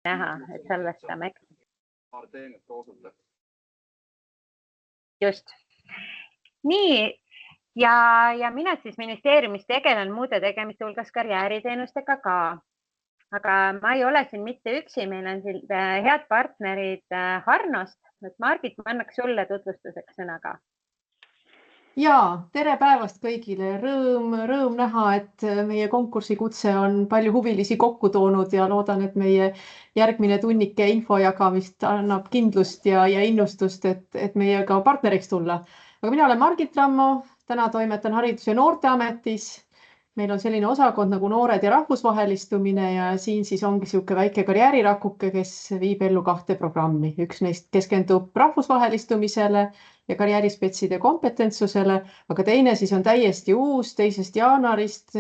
näha, et salvestame. Just. Nii, ja mina siis ministeeriumis tegelen muude tegemiste hulgas karjääriteenustega ka. Aga ma ei ole siin mitte üksi, meil on siin head partnerid Harnost. Margit, ma annaks sulle tutvustuseks sõna ka. Ja, tere päevast kõigile. Rõõm näha, et meie konkursikutse on palju huvilisi kokku toonud ja loodan, et meie järgmine tunnike info jagamist annab kindlust ja innustust, et meiega partneriks tulla. Aga mina olen Margit Rammo, täna toimetan Haridus- ja Noorteametis. Meil on selline osakond nagu noored ja rahvusvahelistumine ja siin siis ongi siuke väike karjäärirakuke, kes viib ellu 2 programmi. Üks neist keskendub rahvusvahelistumisele ja karjäärispetside kompetentsusele, aga teine siis on täiesti uus. 2. jaanuarist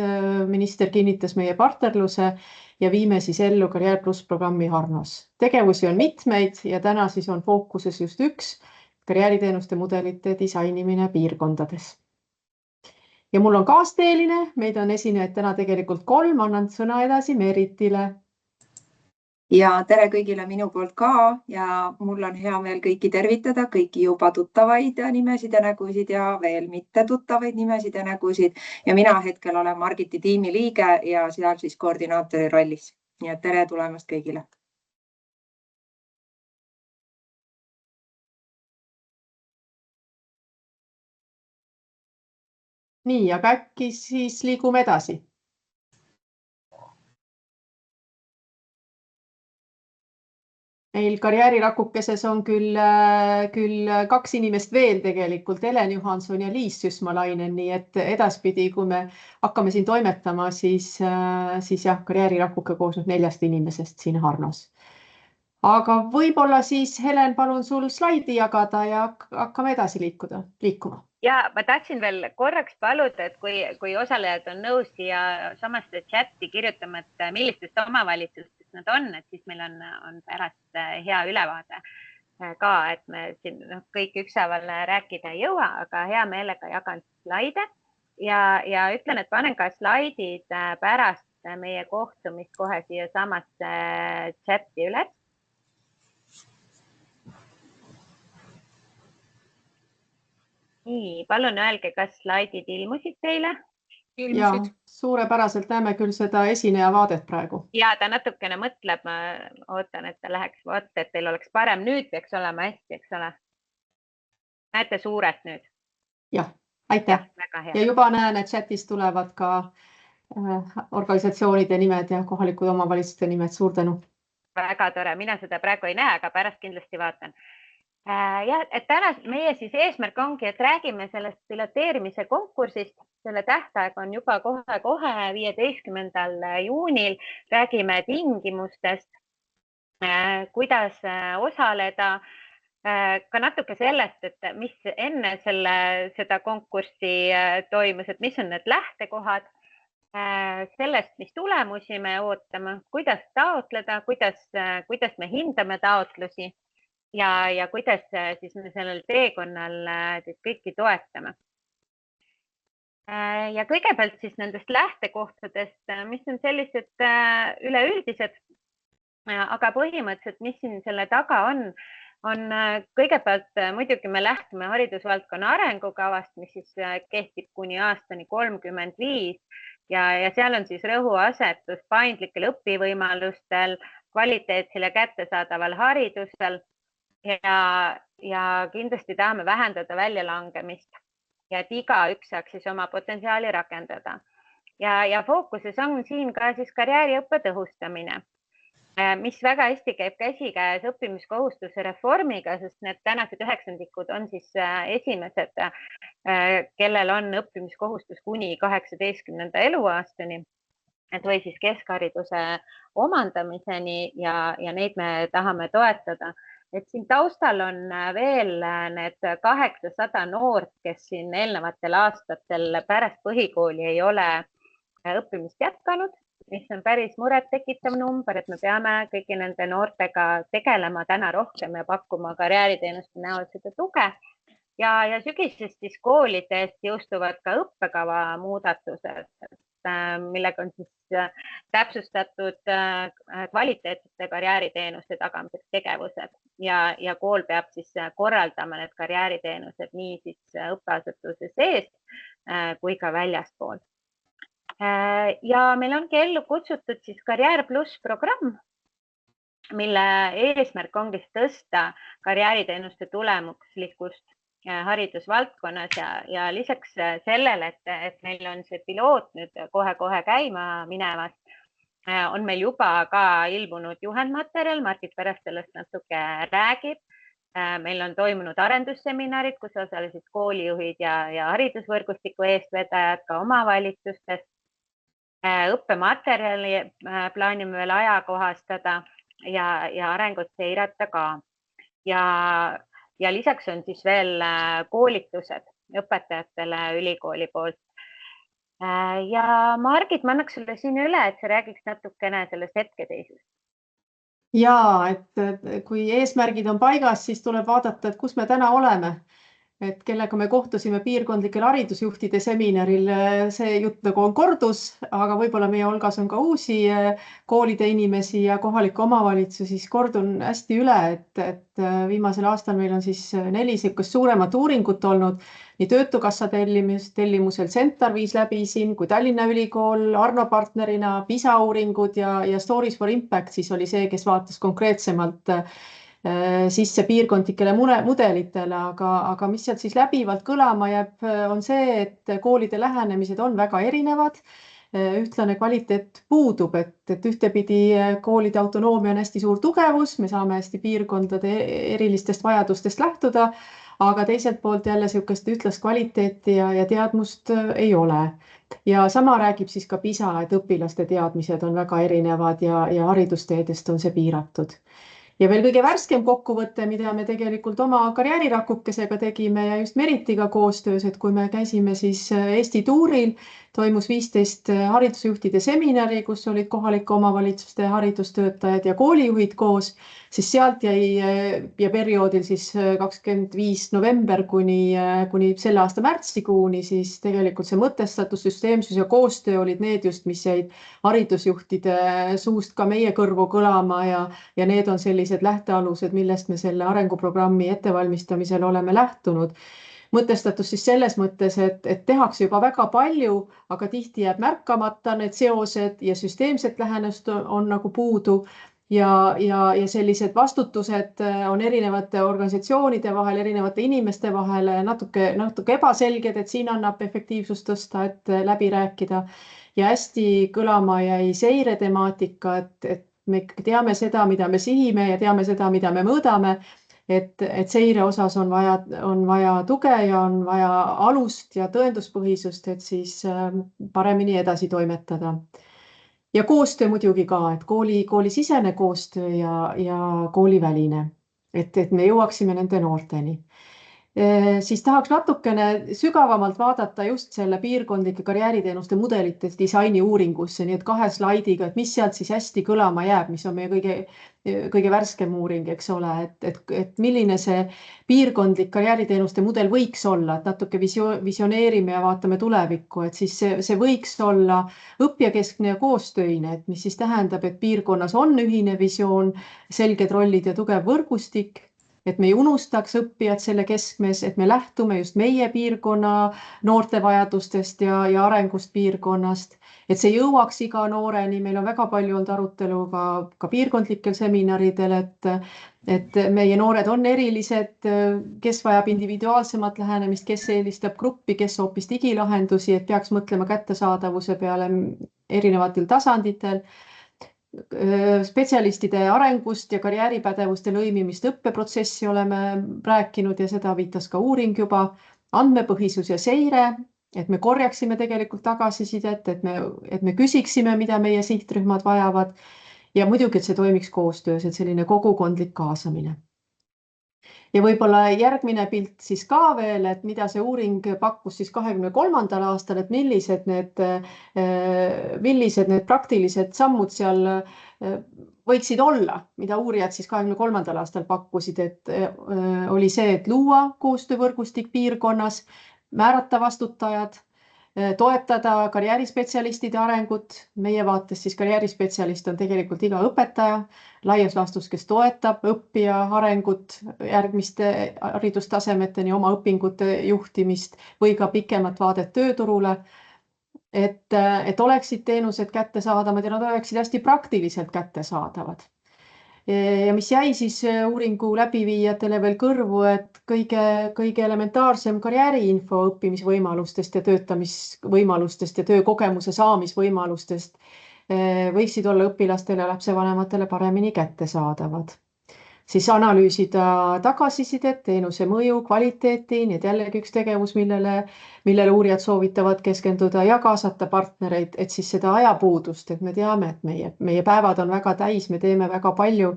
minister kinnitas meie partnerluse ja viime siis ellu Karjäär+ programmi Harnos. Tegevusi on mitmeid ja täna siis on fookuses just üks karjääriteenuste mudelite disainimine piirkondades. Ja mul on kaasteeline, meid on esinejaid täna tegelikult 3, annan sõna edasi Meritile. Ja tere kõigile minu poolt ka ja mul on hea meel kõiki tervitada, kõiki juba tuttavaid nimesid ja nägusid ja veel mitte tuttavaid nimesid ja nägusid. Ja mina hetkel olen Margiti tiimi liige ja seal siis koordinaatori rollis. Nii et tere tulemast kõigile. Nii, aga äkki siis liigume edasi. Meil karjäärirakukeses on küll 2 inimest veel tegelikult, Helen Johanson ja Liis Süsmalainen, nii et edaspidi, kui me hakkame siin toimetama, siis jah, karjäärirakuke koosneb 4 inimesest siin Harnos. Aga võib-olla siis, Helen, palun sul slaidi jagada ja hakkame edasi liikuma. Ja ma tahtsin veel korraks paluda, et kui osalejad on nõus siia samaste chatti kirjutama, et millistest omavalitsustest nad on, et siis meil on pärast hea ülevaade ka, et me siin kõik ükshaaval rääkida ei jõua, aga hea meelega jagan slaide ja ütlen, et panen ka slaidid pärast meie kohtumist kohe siia samasse chatti üles. Nii, palun öelge, kas slaidid ilmusid teile? Ja suurepäraselt näeme küll seda esineja vaadet praegu. Ja ta natukene mõtleb, ma ootan, et ta läheks vaata, et teil oleks parem. Nüüd peaks olema hästi, eks ole? Näete suurelt nüüd? Jah, aitäh. Ja juba näen, et chatis tulevad ka organisatsioonide nimed ja kohalikud omavalitsuste nimed. Suur tänu. Väga tore. Mina seda praegu ei näe, aga pärast kindlasti vaatan. Ja, et täna meie siis eesmärk ongi, et räägime sellest piloteerimise konkursist. Selle tähtaeg on juba kohe 15. juunil. Räägime tingimustest, kuidas osaleda, ka natuke sellest, et mis enne seda konkurssi toimus, et mis on need lähtekohad, sellest, mis tulemusi me ootame, kuidas taotleda, kuidas me hindame taotlusi ja kuidas siis me sellel teekonnal kõiki toetame. Ja kõigepealt siis nendest lähtekohtadest, mis on sellised üleüldised, aga põhimõtteliselt, mis siin selle taga on kõigepealt muidugi me lähtume haridusvaldkonna arengukavast, mis siis kehtib kuni aastani 35 ja seal on siis rõhuasetus paindlikel õpivõimalustel, kvaliteetsel ja kättesaadaval haridusel ja kindlasti tahame vähendada väljalangemist ja et igaüks saaks siis oma potentsiaali rakendada. Ja fookuses on siin ka siis karjääriõppe tõhustamine, mis väga hästi käib käsikäes õppimiskohustuse reformiga, sest need tänased üheksandikud on siis esimesed, kellel on õppimiskohustus kuni 18. eluaastani või siis keskhariduse omandamiseni ja neid me tahame toetada. Et siin taustal on veel need 800 noort, kes siin eelnevatel aastatel pärast põhikooli ei ole õppimist jätkanud, mis on päris muret tekitav number, et me peame kõigi nende noortega tegelema täna rohkem ja pakkuma karjääriteenuste näol seda tuge. Ja sügisest siis koolidest jõustuvad ka õppekava muudatused. millega on siis täpsustatud kvaliteetsete karjääriteenuste tagamiseks tegevused ja kool peab siis korraldama need karjääriteenused nii siis õppeasutuse sees kui ka väljaspool. Ja meil ongi ellu kutsutud siis Karjäär Pluss programm, mille eesmärk ongi tõsta karjääriteenuste tulemuslikkust haridusvaldkonnas ja lisaks sellele, et meil on see piloot nüüd kohe käima minemas, on meil juba ka ilmunud juhendmaterjal, Margit pärast sellest natuke räägib. Meil on toimunud arendusseminarid, kus osalesid koolijuhid ja haridusvõrgustiku eestvedajad ka omavalitsustest. Õppematerjali plaanime veel ajakohastada ja arengut seirata ka. Ja lisaks on siis veel koolitused õpetajatele ülikooli poolt. Ja Margit, ma annaks sulle siin üle, et sa räägiks natukene sellest hetkeseisust. Ja, et kui eesmärgid on paigas, siis tuleb vaadata, et kus me täna oleme. Et kellega me kohtusime piirkondlikel haridusjuhtide seminaril, see jutt nagu on kordus, aga võib-olla meie hulgas on ka uusi koolide inimesi ja kohalikke omavalitsusi, siis kordun hästi üle, et viimasel aastal meil on siis 4 suuremat uuringut olnud, nii Töötukassa tellimusel Centar viis läbi siin, kui Tallinna Ülikool, Arno partnerina, PISA uuringud ja Stories for Impact siis oli see, kes vaatas konkreetsemalt sisse piirkondlikele mudelitele, aga mis sealt siis läbivalt kõlama jääb, on see, et koolide lähenemised on väga erinevad. Ühtlane kvaliteet puudub, et ühtepidi koolide autonoomia on hästi suur tugevus, me saame hästi piirkondade erilistest vajadustest lähtuda, aga teiselt poolt jälle niisugust ühtlast kvaliteeti ja teadmust ei ole. Ja sama räägib siis ka PISA, et õpilaste teadmised on väga erinevad ja haridusteedest on see piiratud. Ja veel kõige värskem kokkuvõte, mida me tegelikult oma karjäärirakukesega tegime ja just Meritiga koostöös, et kui me käisime siis Eesti tuuril, toimus 15 haridusjuhtide seminari, kus olid kohalike omavalitsuste haridustöötajad ja koolijuhid koos, siis sealt jäi ja perioodil siis 25 november kuni selle aasta märtsikuuni, siis tegelikult see mõtestatus, süsteemsus ja koostöö olid need just, mis jäid haridusjuhtide suust ka meie kõrvu kõlama ja need on sellised lähtealused, millest me selle arenguprogrammi ettevalmistamisel oleme lähtunud. Mõtestatus siis selles mõttes, et tehakse juba väga palju, aga tihti jääb märkamata need seosed ja süsteemset lähenemist on nagu puudu ja sellised vastutused on erinevate organisatsioonide vahel, erinevate inimeste vahel natuke ebaselged, et siin annab efektiivsust tõsta, et läbi rääkida. Ja hästi kõlama jäi seire temaatika, et me teame seda, mida me sihime ja teame seda, mida me mõõdame. Et seire osas on vaja tuge ja on vaja alust ja tõenduspõhisust, et siis paremini edasi toimetada. Ja koostöö muidugi ka, et koolisisene koostöö ja kooliväline, et me jõuaksime nende noorteni. Siis tahaks natukene sügavamalt vaadata just selle piirkondlike karjääriteenuste mudelite disaini uuringusse, nii et 2 slaidiga, et mis sealt siis hästi kõlama jääb, mis on meie kõige värskem uuring, eks ole, et milline see piirkondlik karjääriteenuste mudel võiks olla, et natuke visioneerime ja vaatame tulevikku, et siis see võiks olla õppijakeskne ja koostöine, et mis siis tähendab, et piirkonnas on ühine visioon, selged rollid ja tugev võrgustik, et me ei unustaks õppijad selle keskmes, et me lähtume just meie piirkonna noorte vajadustest ja arengust piirkonnast, et see jõuaks iga nooreni. Meil on väga palju olnud arutelu ka piirkondlikel seminaridel, et meie noored on erilised, kes vajab individuaalsemat lähenemist, kes eelistab gruppi, kes hoopis digilahendusi, et peaks mõtlema kättesaadavuse peale erinevatel tasanditel. Spetsialistide arengust ja karjääripädevuste lõimimist õppeprotsessi oleme rääkinud ja seda viitas ka uuring juba. Andmepõhisus ja seire, et me korjaksime tegelikult tagasisidet, et me küsiksime, mida meie sihtrühmad vajavad ja muidugi, et see toimiks koostöös, et selline kogukondlik kaasamine. Ja võib-olla järgmine pilt siis ka veel, et mida see uuring pakkus siis 2023. aastal, et millised need praktilised sammud seal võiksid olla, mida uurijad siis 2023. aastal pakkusid, et oli see, et luua koostöövõrgustik piirkonnas, määrata vastutajad, toetada karjäärispetsialistide arengut. Meie vaates siis karjäärispetsialist on tegelikult iga õpetaja laias laastus, kes toetab õppija arengut järgmiste haridustasemeteni, oma õpingute juhtimist või ka pikemat vaadet tööturule. Et oleksid teenused kättesaadavad ja nad oleksid hästi praktiliselt kättesaadavad. Ja mis jäi siis uuringu läbiviijatele veel kõrvu, et kõige elementaarsem karjääriinfo õppimisvõimalustest ja töötamisvõimalustest ja töökogemuse saamisvõimalustest võiksid olla õpilastele ja lapsevanematele paremini kättesaadavad. Siis analüüsida tagasisidet, teenuse mõju, kvaliteeti, nii et jällegi üks tegevus, millele uurijad soovitavad keskenduda ja kaasata partnereid, et siis seda ajapuudust, et me teame, et meie päevad on väga täis, me teeme väga palju,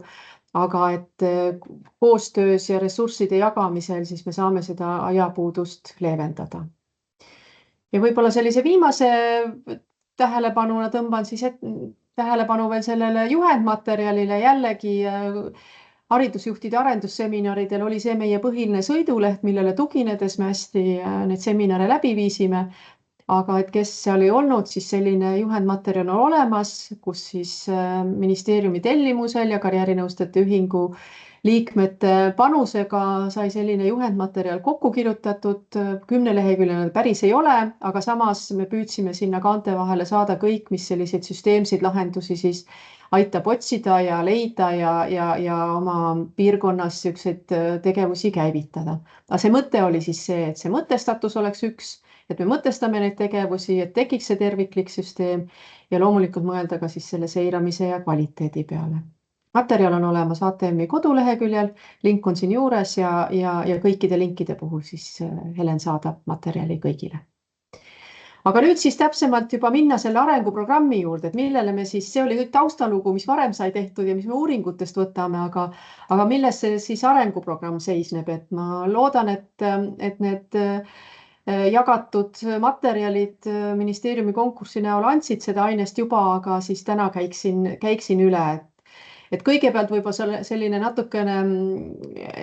aga et koostöös ja ressursside jagamisel siis me saame seda ajapuudust leevendada. Ja võib-olla sellise viimase tähelepanuna tõmban siis tähelepanu veel sellele juhendmaterjalile jällegi haridusjuhtide arendusseminaridel oli see meie põhiline sõiduleht, millele tuginedes me hästi neid seminare läbi viisime. Aga et kes seal ei olnud, siis selline juhendmaterjal on olemas, kus siis ministeeriumi tellimusel ja karjäärinõustajate ühingu liikmete panusega sai selline juhendmaterjal kokku kirjutatud. 10 leheküljeline päris ei ole, aga samas me püüdsime sinna kaante vahele saada kõik, mis selliseid süsteemseid lahendusi siis aitab otsida ja leida ja oma piirkonnas selliseid tegevusi käivitada. Aga see mõte oli siis see, et see mõtestatus oleks üks, et me mõtestame neid tegevusi, et tekiks see terviklik süsteem ja loomulikult mõelda ka siis selle seiramise ja kvaliteedi peale. Materjal on olemas ATM-i koduleheküljel, link on siin juures ja kõikide linkide puhul siis Helen saadab materjali kõigile. Aga nüüd siis täpsemalt juba minna selle arenguprogrammi juurde, et millele me siis, see oli kõik taustalugu, mis varem sai tehtud ja mis me uuringutest võtame, aga milles see siis arenguprogramm seisneb, et ma loodan, et need jagatud materjalid ministeeriumi konkursi näol andsid seda ainest juba, aga siis täna käiksin üle. Et kõigepealt võib-olla selline natukene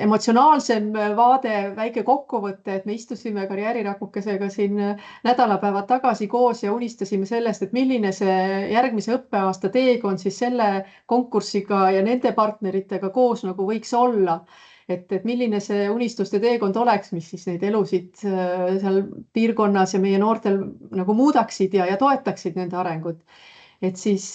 emotsionaalsem vaade, väike kokkuvõte, et me istusime karjäärirakukesega siin nädalapäevad tagasi koos ja unistasime sellest, et milline see järgmise õppeaasta teekond siis selle konkursiga ja nende partneritega koos nagu võiks olla. Et milline see unistuste teekond oleks, mis siis neid elusid seal piirkonnas ja meie noortel nagu muudaksid ja toetaksid nende arengut. Et siis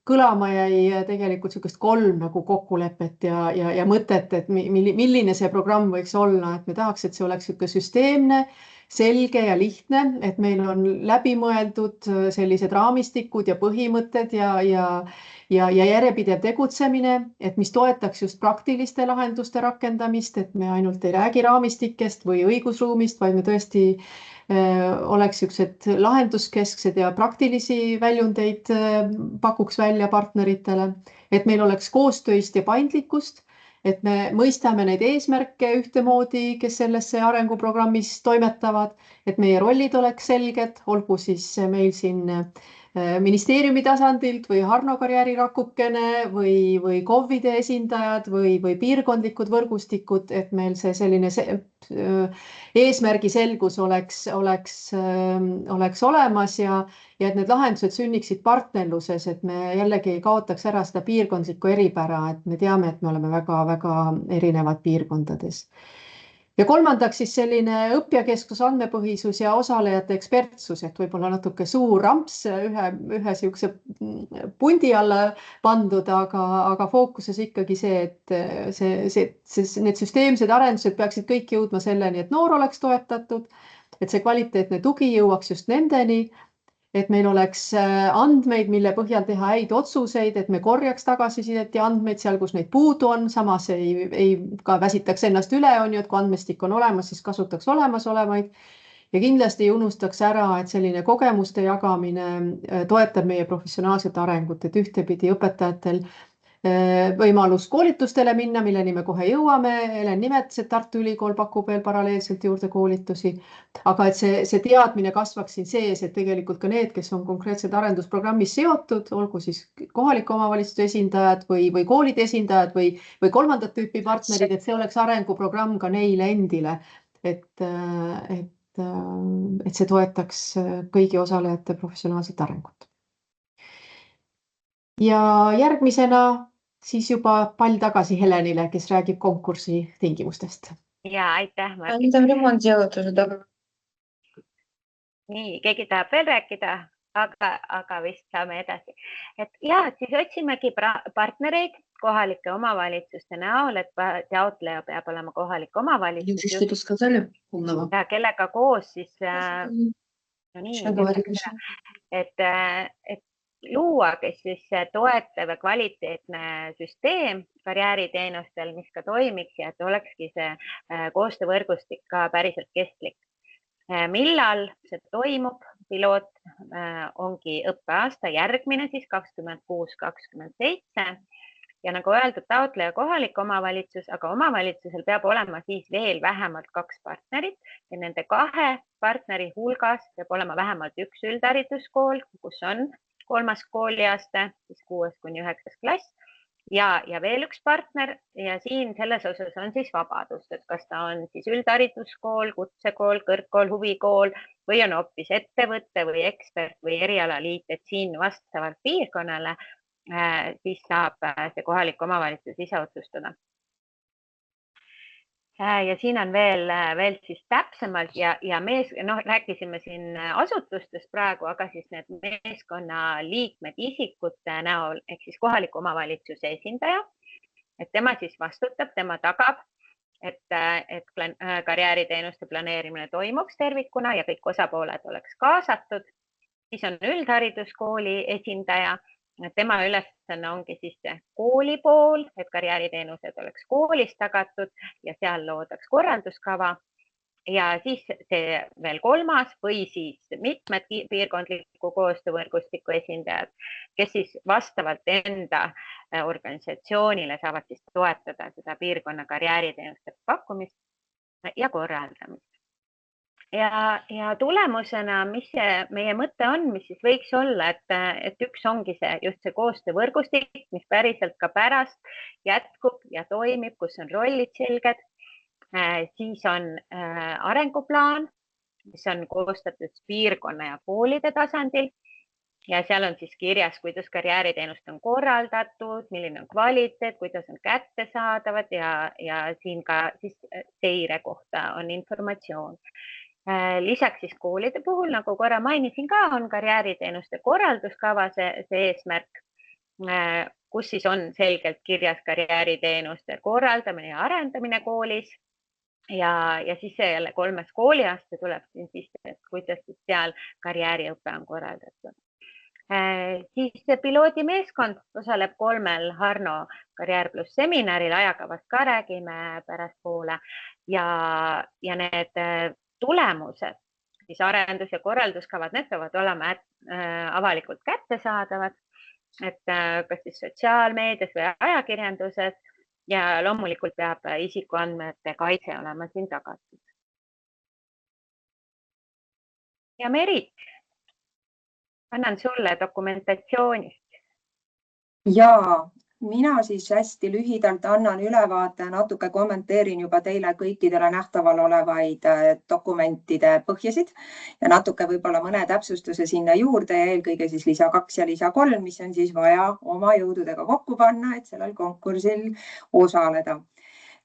kõlama jäi tegelikult sellist 3 nagu kokkulepet ja mõtet, et milline see programm võiks olla, et me tahaks, et see oleks süsteemne, selge ja lihtne, et meil on läbimõeldud sellised raamistikud ja põhimõtted ja järjepidev tegutsemine, et mis toetaks just praktiliste lahenduste rakendamist, et me ainult ei räägi raamistikest või õigusruumist, vaid me tõesti oleks niisugused lahenduskesksed ja praktilisi väljundeid pakuks välja partneritele, et meil oleks koostöist ja paindlikkust, et me mõistame neid eesmärke ühtemoodi, kes sellesse arenguprogrammis toimetavad, et meie rollid oleks selged, olgu siis meil siin ministeeriumi tasandilt või Harno karjäärirakukene või KOV-ide esindajad või piirkondlikud võrgustikud, et meil see selline eesmärgi selgus oleks olemas ja et need lahendused sünniksid partnerluses, et me jällegi ei kaotaks ära seda piirkondlikku eripära, et me teame, et me oleme väga-väga erinevad piirkondades. Ja kolmandaks siis selline õppjakeskus, andmepõhisus ja osalejate ekspertsus, et võib-olla natuke suur ramps ühe siukse pundi alla pandud, aga fookuses ikkagi see, et need süsteemsed arendused peaksid kõik jõudma selleni, et noor oleks toetatud, et see kvaliteetne tugi jõuaks just nendeni, et meil oleks andmeid, mille põhjal teha häid otsuseid, et me korjaks tagasisidet ja andmeid seal, kus neid puudu on, samas ei ka väsitaks ennast üle, on ju, et kui andmestik on olemas, siis kasutaks olemasolevaid ja kindlasti ei unustaks ära, et selline kogemuste jagamine toetab meie professionaalset arengut, et ühtepidi õpetajatel võimalus koolitustele minna, milleni me kohe jõuame. Helen nimetas, et Tartu Ülikool pakub veel paralleelselt juurde koolitusi, aga et see teadmine kasvaks siin sees, et tegelikult ka need, kes on konkreetselt arendusprogrammis seotud, olgu siis kohaliku omavalitsuse esindajad või koolide esindajad või kolmandat tüüpi partnerid, et see oleks arenguprogramm ka neile endile, et et see toetaks kõigi osalejate professionaalset arengut. Ja järgmisena siis juba pall tagasi Helenile, kes räägib konkursi tingimustest. Ja aitäh, Margit. Они там ремонт делают уже, да? Nii, keegi tahab veel rääkida, aga vist saame edasi. Et ja, siis otsimegi partnereid kohalike omavalitsuste näol, et taotleja peab olema kohalik omavalitsus. Люди что-то сказали умного? Ja kellega koos siis Что говорили? et luua, kes siis toetav ja kvaliteetne süsteem karjääriteenustel, mis ka toimiks ja et olekski see koostöövõrgustik ka päriselt kestlik. Millal see toimub? Piloot ongi õppeaasta järgmine siis 26-27 ja nagu öeldud, taotleja kohalik omavalitsus, aga omavalitsusel peab olema siis veel vähemalt 2 partnerit ja nende 2 partneri hulgas peab olema vähemalt üks üldhariduskool, kus on 3. kooliaste, siis 6-9. klass ja veel üks partner ja siin selles osas on siis vabadust, et kas ta on siis üldhariduskool, kutsekool, kõrgkool, huvikool või on hoopis ettevõtte või ekspert või erialaliit, et siin vastavalt piirkonnale siis saab see kohalik omavalitsus ise otsustada. Ja siin on veel siis täpsemalt ja rääkisime siin asutustest praegu, aga siis need meeskonna liikmed isikute näol ehk siis kohaliku omavalitsuse esindaja, et tema siis vastutab, tema tagab, et karjääriteenuste planeerimine toimuks tervikuna ja kõik osapooled oleks kaasatud. Siis on üldhariduskooli esindaja. Tema ülesanne ongi siis kooli pool, et karjääriteenused oleks koolis tagatud ja seal loodaks korralduskava. Ja siis see veel 3. või siis mitmed piirkondliku koostöövõrgustiku esindajad, kes siis vastavalt enda organisatsioonile saavad siis toetada seda piirkonna karjääriteenuste pakkumist ja korraldamist. Ja tulemusena, mis meie mõte on, mis siis võiks olla, et üks ongi just see koostöövõrgustik, mis päriselt ka pärast jätkub ja toimib, kus on rollid selged. Siis on arenguplaan, mis on koostatud piirkonna ja koolide tasandil ja seal on siis kirjas, kuidas karjääriteenust on korraldatud, milline on kvaliteet, kuidas on kättesaadavad ja siin ka siis seire kohta on informatsioon. Lisaks siis koolide puhul, nagu korra mainisin ka, on karjääriteenuste korralduskava see eesmärk, kus siis on selgelt kirjas karjääriteenuste korraldamine ja arendamine koolis. Ja siis jälle 3. kooliaste tuleb siis, kuidas siis seal karjääriõpe on korraldatud. Siis piloodimeeskond osaleb 3 Harno Karjäär+ seminaril, ajakavast ka räägime pärastpoole ja need tulemused, siis arendus- ja korralduskavad, need peavad olema avalikult kättesaadavad, et kas siis sotsiaalmeedias või ajakirjanduses ja loomulikult peab isikuandmete kaitse olema siin tagatud. Ja Merit, annan sulle dokumentatsioonist. Jaa, mina siis hästi lühidalt annan ülevaate, natuke kommenteerin juba teile kõikidele nähtaval olevaid dokumentide põhjasid ja natuke võib-olla mõne täpsustuse sinna juurde ja eelkõige siis lisa 2 ja lisa 3, mis on siis vaja oma jõududega kokku panna, et sellel konkursil osaleda.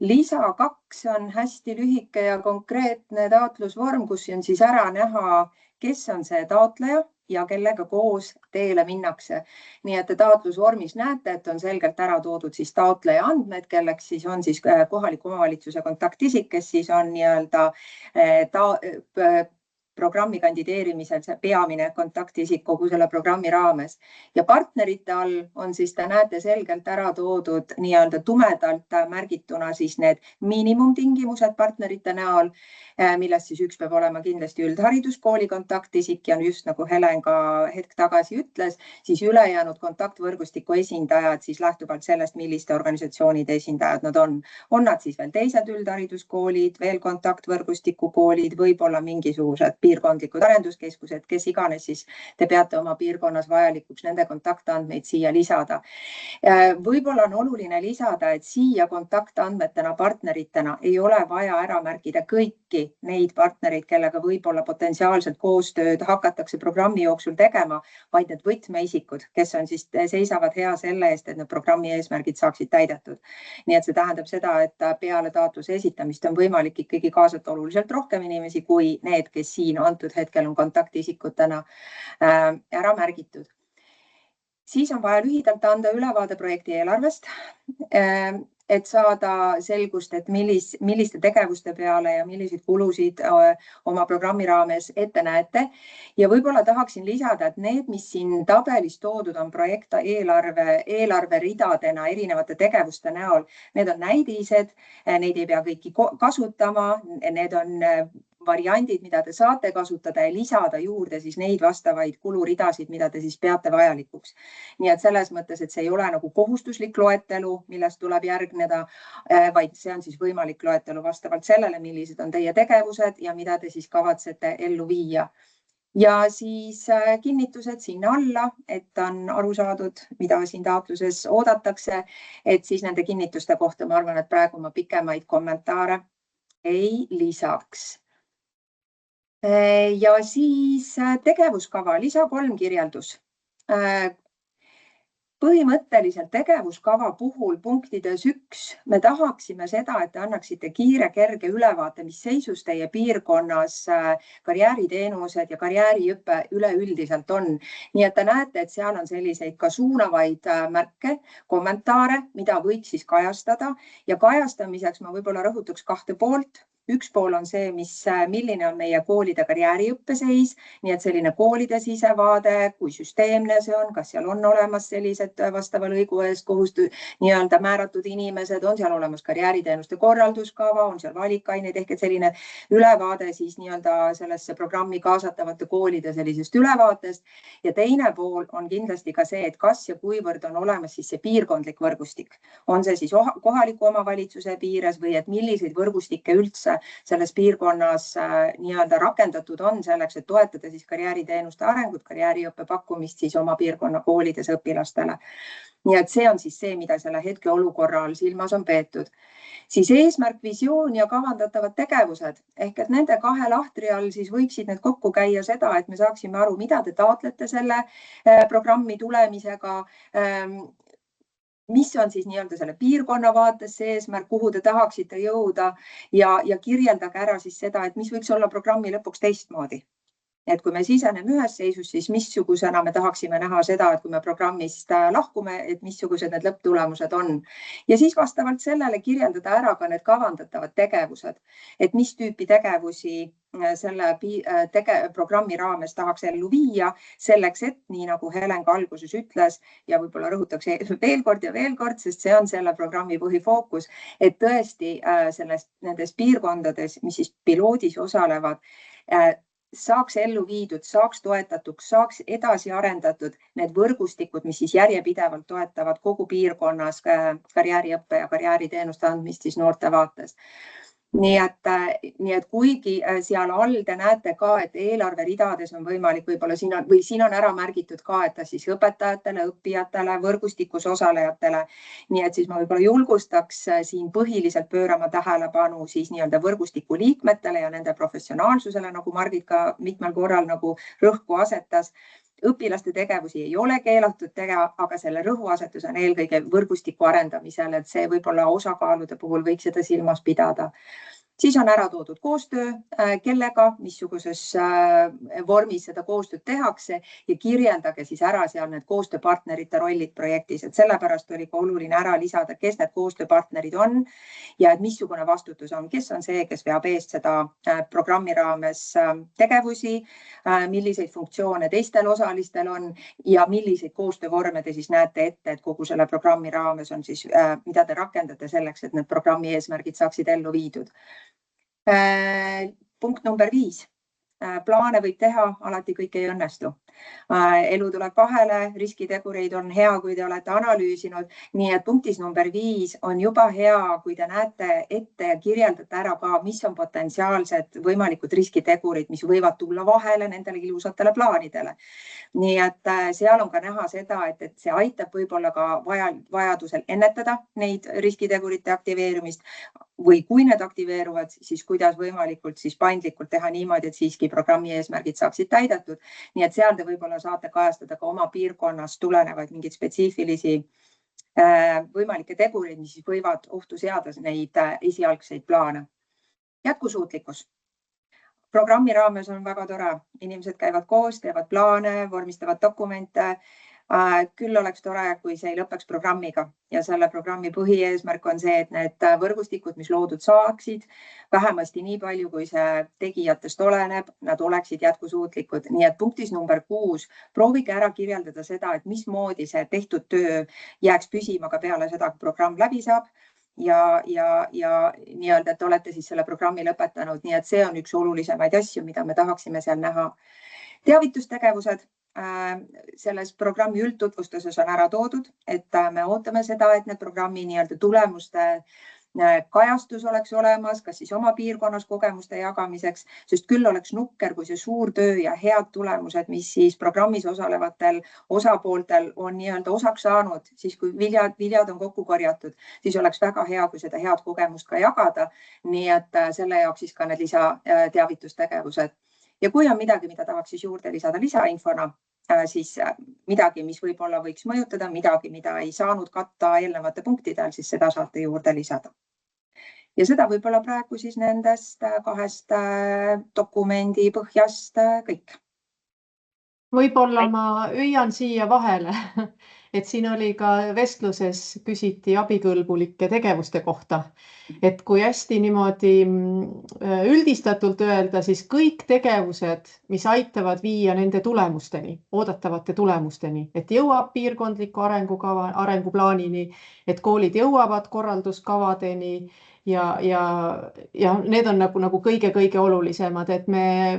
Lisa 2 on hästi lühike ja konkreetne taotlusvorm, kus on siis ära näha, kes on see taotleja ja kellega koos teele minnakse. Nii et taotlusvormis näete, et on selgelt ära toodud siis taotleja andmed, kelleks siis on siis kohaliku omavalitsuse kontaktisik, kes siis on nii-öelda programmi kandideerimisel see peamine kontaktisik kogu selle programmi raames. Ja partnerite all on siis, te näete selgelt ära toodud nii-öelda tumedalt märgituna siis need miinimumtingimused partnerite näol, millest siis üks peab olema kindlasti üldhariduskooli kontaktisik ja just nagu Helen ka hetk tagasi ütles, siis ülejäänud kontaktvõrgustiku esindajad siis lähtuvalt sellest, milliste organisatsioonide esindajad nad on. On nad siis veel teised üldhariduskoolid, veel kontaktvõrgustiku koolid, võib-olla mingisugused piirkondlikud arenduskeskused, kes iganes siis te peate oma piirkonnas vajalikuks nende kontaktandmeid siia lisada. Võib-olla on oluline lisada, et siia kontaktandmetena partneritena ei ole vaja ära märkida kõiki neid partnereid, kellega võib-olla potentsiaalselt koostööd hakatakse programmi jooksul tegema, vaid need võtmeisikud, kes on siis, seisavad hea selle eest, et need programmi eesmärgid saaksid täidetud. Nii et see tähendab seda, et peale taotluse esitamist on võimalik ikkagi kaasata oluliselt rohkem inimesi kui need, kes siin antud hetkel on kontaktisikutena ära märgitud. Siis on vaja lühidalt anda ülevaade projekti eelarvest, et saada selgust, et milliste tegevuste peale ja milliseid kulusid oma programmi raames ette näete. Ja võib-olla tahaksin lisada, et need, mis siin tabelis toodud on projekta eelarve ridadena erinevate tegevuste näol, need on näidised, neid ei pea kõiki kasutama, need on variandid, mida te saate kasutada ja lisada juurde siis neid vastavaid kuluridasid, mida te siis peate vajalikuks. Nii et selles mõttes, et see ei ole nagu kohustuslik loetelu, millest tuleb järgneda, vaid see on siis võimalik loetelu vastavalt sellele, millised on teie tegevused ja mida te siis kavatsete ellu viia. Ja siis kinnitused sinna alla, et on aru saadud, mida siin taotluses oodatakse, et siis nende kinnituste kohta ma arvan, et praegu ma pikemaid kommentaare ei lisaks. Ja siis tegevuskava, lisa 3 kirjeldus. Põhimõtteliselt tegevuskava puhul punktides 1 me tahaksime seda, et te annaksite kiire, kerge ülevaate, mis seisus teie piirkonnas karjääriteenused ja karjääriõppe üleüldiselt on. Nii et te näete, et seal on selliseid ka suunavaid märke, kommentaare, mida võiks siis kajastada ja kajastamiseks ma võib-olla rõhutaks 2 poolt. Üks pool on see, milline on meie koolide karjääriõppe seis, nii et selline koolide sisevaade, kui süsteemne see on, kas seal on olemas sellised vastava lõigu eest nii-öelda määratud inimesed, on seal olemas karjääriteenuste korralduskava, on seal valikaineid ehk et selline ülevaade siis nii-öelda sellesse programmi kaasatavate koolide sellisest ülevaatest. Ja teine pool on kindlasti ka see, et kas ja kuivõrd on olemas siis see piirkondlik võrgustik. On see siis kohaliku omavalitsuse piires või et milliseid võrgustikke üldse selles piirkonnas nii-öelda rakendatud on selleks, et toetada siis karjääriteenuste arengut, karjääriõppe pakkumist siis oma piirkonna koolides õpilastele. Nii et see on siis see, mida selle hetke olukorral silmas on peetud. Siis eesmärk, visioon ja kavandatavad tegevused ehk et nende 2 lahtri all siis võiksid need kokku käia seda, et me saaksime aru, mida te taotlete selle programmi tulemisega, mis on siis nii-öelda selle piirkonna vaates see eesmärk, kuhu te tahaksite jõuda ja kirjeldage ära siis seda, et mis võiks olla programmi lõpuks teistmoodi. Et kui me siseneme ühes seisus, siis missugusena me tahaksime näha seda, et kui me programmist lahkume, et missugused need lõpptulemused on. Ja siis vastavalt sellele kirjeldada ära ka need kavandatavad tegevused, et mis tüüpi tegevusi selle programmi raames tahaks ellu viia selleks, et nii nagu Helen ka alguses ütles ja võib-olla rõhutaks veel kord, sest see on selle programmi põhifookus, et tõesti nendes piirkondades, mis siis piloodis osalevad, saaks ellu viidud, saaks toetatuks, saaks edasi arendatud need võrgustikud, mis siis järjepidevalt toetavad kogu piirkonnas karjääriõppe ja karjääriteenuste andmist siis noorte vaates. Nii et kuigi seal all te näete ka, et eelarve ridades on võimalik, võib-olla siin on ära märgitud ka, et siis õpetajatele, õppijatele, võrgustikus osalejatele. Nii et siis ma võib-olla julgustaks siin põhiliselt pöörama tähelepanu siis nii-öelda võrgustiku liikmetele ja nende professionaalsusele, nagu Margit ka mitmel korral nagu rõhku asetas. Õpilaste tegevusi ei ole keelatud teha, aga selle rõhuasetus on eelkõige võrgustiku arendamisel, et see võib-olla osakaalude puhul võiks seda silmas pidada. Siis on ära toodud koostöö, kellega, missuguses vormis seda koostööd tehakse ja kirjeldage siis ära seal need koostööpartnerite rollid projektis, et sellepärast oli ka oluline ära lisada, kes need koostööpartnerid on ja et missugune vastutus on, kes on see, kes veab eest seda programmi raames tegevusi, milliseid funktsioone teistel osalistel on ja milliseid koostöövorme te siis näete ette, et kogu selle programmi raames on siis, mida te rakendate selleks, et need programmi eesmärgid saaksid ellu viidud. Punkt number 5. plaane võib teha, alati kõik ei õnnestu. Elu tuleb vahele, riskitegureid on hea, kui te olete analüüsinud. Nii et punktis number 5 on juba hea, kui te näete ette ja kirjeldate ära ka, mis on potentsiaalsed võimalikud riskitegurid, mis võivad tulla vahele nendele ilusatele plaanidele. Nii et seal on ka näha seda, et see aitab võib-olla ka vajadusel ennetada neid riskitegurite aktiveerumist või kui need aktiveeruvad, siis kuidas võimalikult siis paindlikult teha niimoodi, et siiski programmi eesmärgid saaksid täidetud. Nii et seal te võib-olla saate kajastada ka oma piirkonnast tulenevaid mingeid spetsiifilisi võimalikke tegureid, mis võivad ohtu seada neid esialgseid plaane. Jätkusuutlikkus. Programmi raames on väga tore. Inimesed käivad koos, teevad plaane, vormistavad dokumente. Küll oleks tore, kui see ei lõpeks programmiga ja selle programmi põhieesmärk on see, et need võrgustikud, mis loodud saaksid, vähemasti nii palju, kui see tegijatest oleneb, nad oleksid jätkusuutlikud. Nii et punktis number 6, proovige ära kirjeldada seda, et mismoodi see tehtud töö jääks püsima ka peale seda, kui programm läbi saab. Ja nii-öelda, et olete siis selle programmi lõpetanud. Nii et see on üks olulisemaid asju, mida me tahaksime seal näha. Teavitustegevused selles programmi üldtutvustuses on ära toodud, et me ootame seda, et need programmi nii-öelda tulemuste kajastus oleks olemas, kas siis oma piirkonnas kogemuste jagamiseks, sest küll oleks nukker, kui see suur töö ja head tulemused, mis siis programmis osalevatel osapooltel on nii-öelda osaks saanud, siis kui viljad on kokku korjatud, siis oleks väga hea, kui seda head kogemust ka jagada. Nii et selle jaoks siis ka need lisateavitustegevused. Ja kui on midagi, mida tahaks siis juurde lisada lisainfona, siis midagi, mis võib-olla võiks mõjutada, midagi, mida ei saanud katta eelnevate punktidel, siis seda saate juurde lisada. Ja seda võib-olla praegu siis nendest 2 dokumendi põhjast kõik. Võib-olla ma hüüan siia vahele, et siin oli ka vestluses küsiti abikõlbulike tegevuste kohta. Et kui hästi niimoodi üldistatult öelda, siis kõik tegevused, mis aitavad viia nende tulemusteni, oodatavate tulemusteni, et jõuab piirkondliku arenguplaanini, et koolid jõuavad korralduskavadeni ja need on nagu kõige olulisemad, et me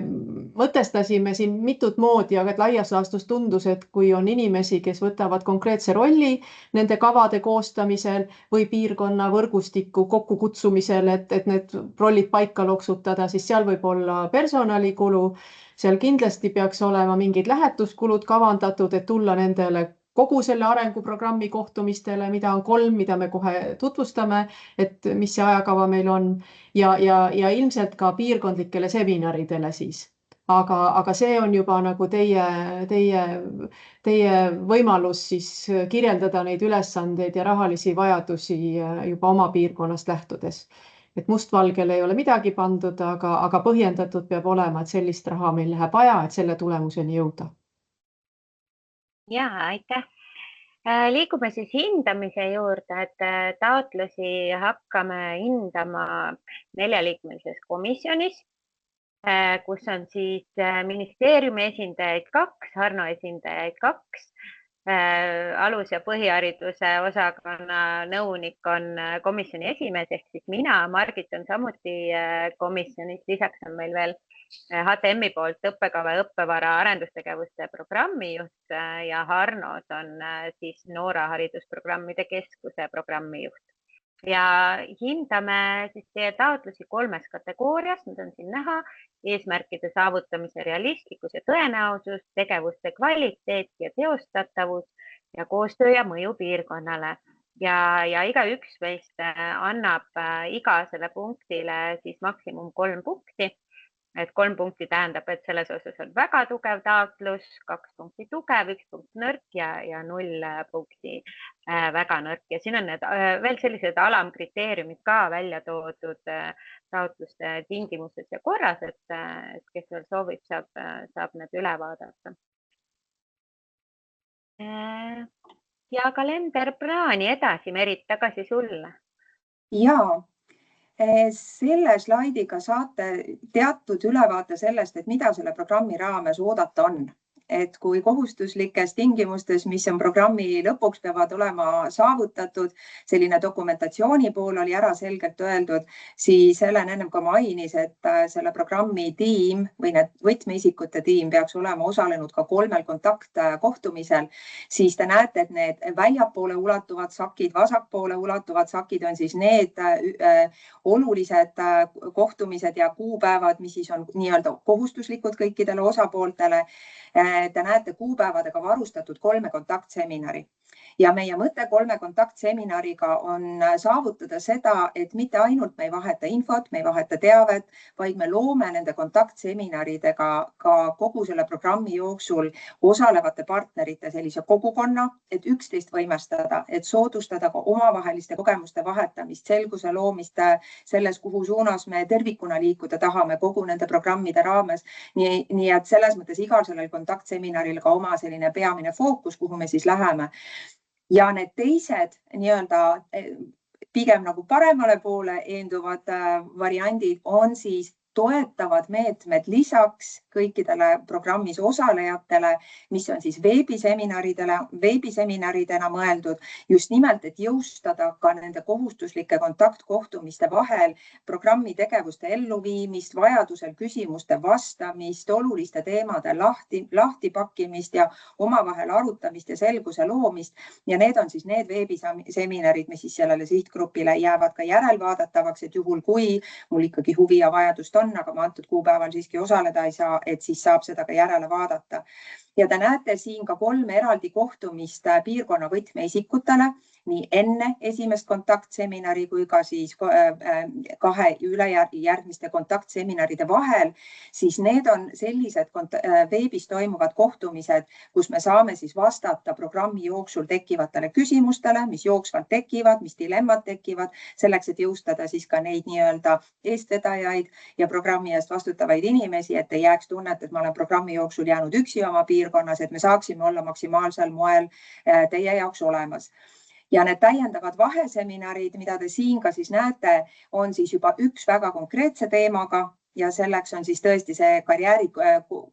mõtestasime siin mitut moodi, aga laias laastus tundus, et kui on inimesi, kes võtavad konkreetse rolli nende kavade koostamisel või piirkonna võrgustiku kokkukutsumisel, et need rollid paika loksutada, siis seal võib olla personalikulu. Seal kindlasti peaks olema mingid lähetuskulud kavandatud, et tulla nendele kogu selle arenguprogrammi kohtumistele, mida on 3, mida me kohe tutvustame, et mis see ajakava meil on ja ilmselt ka piirkondlikele seminaridele siis. Aga see on juba nagu teie võimalus siis kirjeldada neid ülesandeid ja rahalisi vajadusi juba oma piirkonnast lähtudes. Et mustvalgel ei ole midagi pandud, aga põhjendatud peab olema, et sellist raha meil läheb vaja, et selle tulemuseni jõuda. Ja, aitäh. Liigume siis hindamise juurde, et taotlusi hakkame hindama 4-liikmelises komisjonis, kus on siis ministeeriumi esindajaid 2, Harno esindajaid 2, alus- ja põhihariduse osakonna nõunik on komisjoni esimees ehk siis mina, Margit on samuti komisjonis, lisaks on meil veel HTM-i poolt õppekava ja õppevara arendustegevuste programmijuht ja Harnos on siis Noora haridusprogrammide keskuse programmijuht. Ja hindame siis teie taotlusi 3 kategoorias, need on siin näha, eesmärkide saavutamise realistlikkus ja tõenäosus, tegevuste kvaliteet ja teostatavus ja koostöö ja mõju piirkonnale. Ja igaüks meist annab iga selle punktile siis maksimum 3 punkti. Et 3 punkti tähendab, et selles osas on väga tugev taotlus, 2 punkti tugev, 1 punkt nõrk ja 0 punkti väga nõrk. Ja siin on need veel sellised alamkriteeriumid ka välja toodud taotluste tingimustes ja korras, et kes veel soovib, saab need üle vaadata. Ja kalenderplaani edasi, Merit, tagasi sulle. Jaa. Selle slaidiga saate teatud ülevaate sellest, et mida selle programmi raames oodata on. et kui kohustuslikes tingimustes, mis on programmi lõpuks peavad olema saavutatud, selline dokumentatsiooni pool oli ära selgelt öeldud, siis Helen ennem ka mainis, et selle programmi tiim või need võtmeisikute tiim peaks olema osalenud ka 3 kontaktkohtumisel, siis te näete, et need väljapoole ulatuvad sakid, vasakpoole ulatuvad sakid on siis need olulised kohtumised ja kuupäevad, mis siis on nii-öelda kohustuslikud kõikidele osapooltele. Te näete kuupäevadega varustatud 3 kontaktseminari. Ja meie mõte 3 kontaktseminariga on saavutada seda, et mitte ainult me ei vaheta infot, me ei vaheta teavet, vaid me loome nende kontaktseminaridega ka kogu selle programmi jooksul osalevate partnerite sellise kogukonna, et üksteist võimestada, et soodustada ka omavaheliste kogemuste vahetamist, selguse loomist selles, kuhu suunas me tervikuna liikuda tahame kogu nende programmide raames. Nii et selles mõttes igal sellel kontaktseminaril ka oma selline peamine fookus, kuhu me siis läheme. Ja need teised nii-öelda pigem nagu paremale poole eenduvad variandid on siis toetavad meetmed lisaks kõikidele programmis osalejatele, mis on siis veebiseminaridena mõeldud, just nimelt, et jõustada ka nende kohustuslike kontaktkohtumiste vahel programmi tegevuste elluviimist, vajadusel küsimuste vastamist, oluliste teemade lahtipakkimist ja omavahel arutamist ja selguse loomist. Ja need on siis need veebiseminarid, mis siis sellele sihtgrupile jäävad ka järelvaadatavaks, et juhul kui mul ikkagi huvi ja vajadust on, aga ma antud kuupäeval siiski osaleda ei saa, et siis saab seda ka järele vaadata. Ja te näete siin ka 3 eraldi kohtumist piirkonna võtmeisikutele, nii enne esimest kontaktseminari kui ka siis 2 ülejärgmiste kontaktseminaride vahel, siis need on sellised veebis toimuvad kohtumised, kus me saame siis vastata programmi jooksul tekkivatele küsimustele, mis jooksvalt tekivad, mis dilemmad tekivad, selleks, et jõustada siis ka neid nii-öelda eestvedajaid ja programmi eest vastutavaid inimesi, et ei jääks tunnet, et ma olen programmi jooksul jäänud üksi oma piirkonnas, et me saaksime olla maksimaalsel moel teie jaoks olemas. Ja need täiendavad vaheseminarid, mida te siin ka siis näete, on siis juba üks väga konkreetse teemaga ja selleks on siis tõesti see